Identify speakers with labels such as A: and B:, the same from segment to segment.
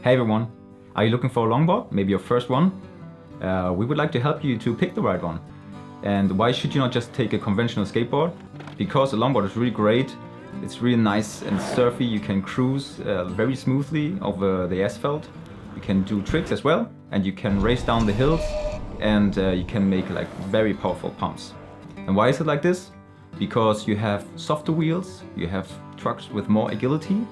A: Hey everyone, are you looking for a longboard? Maybe your first one? We would like to help you to pick the right one. And why should you not just take a conventional skateboard? Because a longboard is really great, it's really nice and surfy, you can cruise very smoothly over the asphalt. You can do tricks as well, and you can race down the hills, and you can make like very powerful pumps. And why is it like this? Because you have softer wheels, you have trucks with more agility,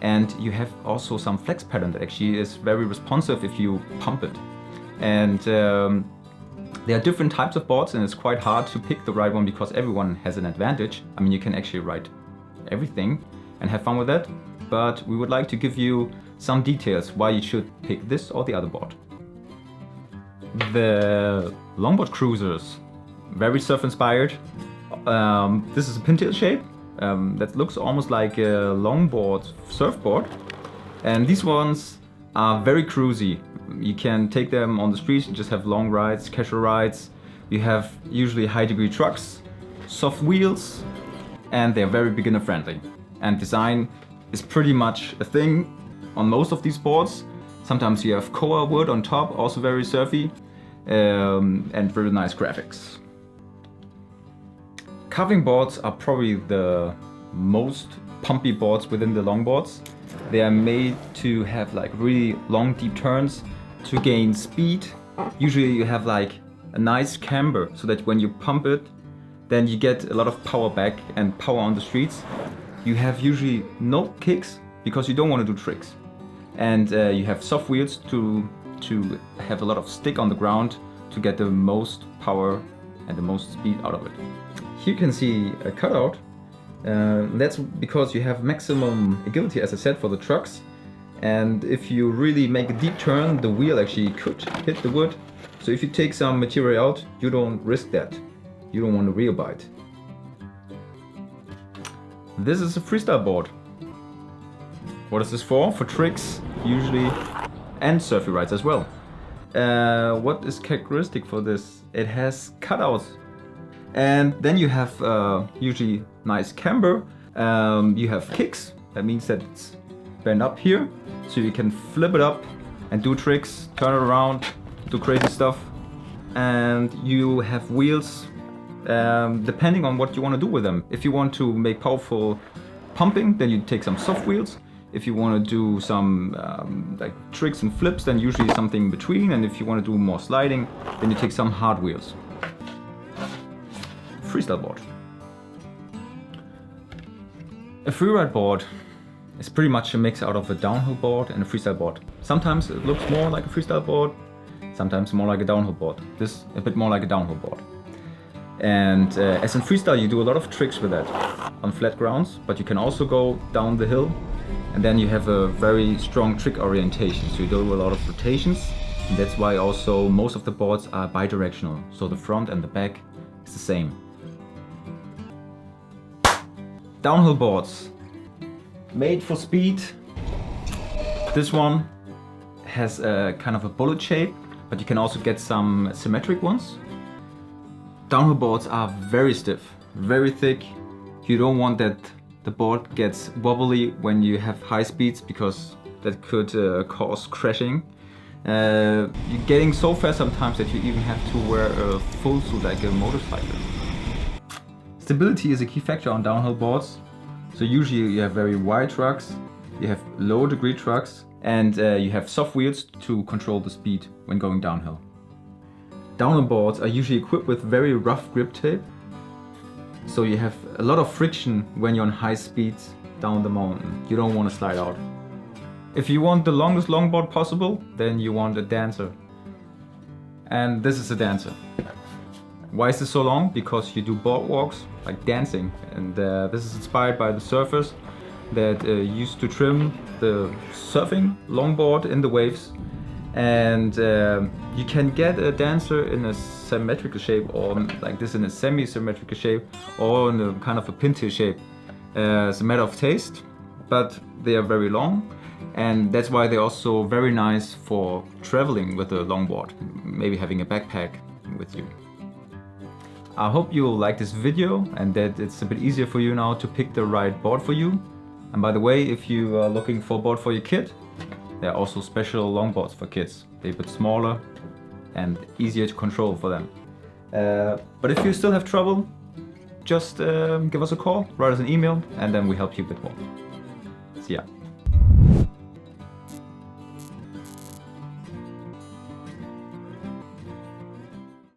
A: and you have also some flex pattern that actually is very responsive if you pump it. And there are different types of boards, and it's quite hard to pick the right one because everyone has an advantage. I mean, you can actually ride everything and have fun with that, but we would like to give you some details why you should pick this or the other board. The longboard cruisers, very surf inspired. This is a pintail shape that looks almost like a longboard surfboard, and these ones are very cruisy. You can take them on the streets and just have long rides, casual rides. You have usually high degree trucks, soft wheels, and they're very beginner friendly. And design is pretty much a thing on most of these boards. Sometimes you have koa wood on top, also very surfy, and very nice graphics. Carving boards are probably the most pumpy boards within the longboards. They are made to have like really long deep turns to gain speed. Usually you have like a nice camber so that when you pump it, then you get a lot of power back and power on the streets. You have usually no kicks because you don't want to do tricks. And you have soft wheels to have a lot of stick on the ground to get the most power and the most speed out of it. Here you can see a cutout. That's because you have maximum agility, as I said, for the trucks. And if you really make a deep turn, the wheel actually could hit the wood. So if you take some material out, you don't risk that. You don't want a real bite. This is a freestyle board. What is this for? For tricks, usually, and surfy rides as well. What is characteristic for this? It has cutouts. And then you have usually nice camber. You have kicks. That means that it's bent up here, so you can flip it up and do tricks, turn it around, do crazy stuff. And you have wheels depending on what you want to do with them. If you want to make powerful pumping, then you take some soft wheels. If you want to do some like tricks and flips, then usually something in between. And if you want to do more sliding, then you take some hard wheels. Freestyle board. A freeride board is pretty much a mix out of a downhill board and a freestyle board. Sometimes it looks more like a freestyle board, sometimes more like a downhill board. This a bit more like a downhill board. And as in freestyle, you do a lot of tricks with that on flat grounds, but you can also go down the hill, and then you have a very strong trick orientation. So you do a lot of rotations, and that's why also most of the boards are bidirectional. So the front and the back is the same. Downhill boards, made for speed. This one has a kind of a bullet shape, but you can also get some symmetric ones. Downhill boards are very stiff, very thick. You don't want that the board gets wobbly when you have high speeds, because that could cause crashing. You're getting so fast sometimes that you even have to wear a full suit like a motorcycle. Stability is a key factor on downhill boards. So usually you have very wide trucks, you have low degree trucks, and you have soft wheels to control the speed when going downhill. Downhill boards are usually equipped with very rough grip tape. So you have a lot of friction when you're on high speeds down the mountain. You don't want to slide out. If you want the longest longboard possible, then you want a dancer. And this is a dancer. Why is this so long? Because you do boardwalks, like dancing, and this is inspired by the surfers that used to trim the surfing longboard in the waves. And you can get a dancer in a symmetrical shape, or like this in a semi-symmetrical shape, or in a kind of a pintail shape. It's a matter of taste, but they are very long, and that's why they're also very nice for traveling with a longboard, maybe having a backpack with you. I hope you will like this video and that it's a bit easier for you now to pick the right board for you. And by the way, if you are looking for a board for your kid, There are also special longboards for kids. They're a bit smaller and easier to control for them. But if you still have trouble, just give us a call, write us an email, and then we help you a bit more. See ya.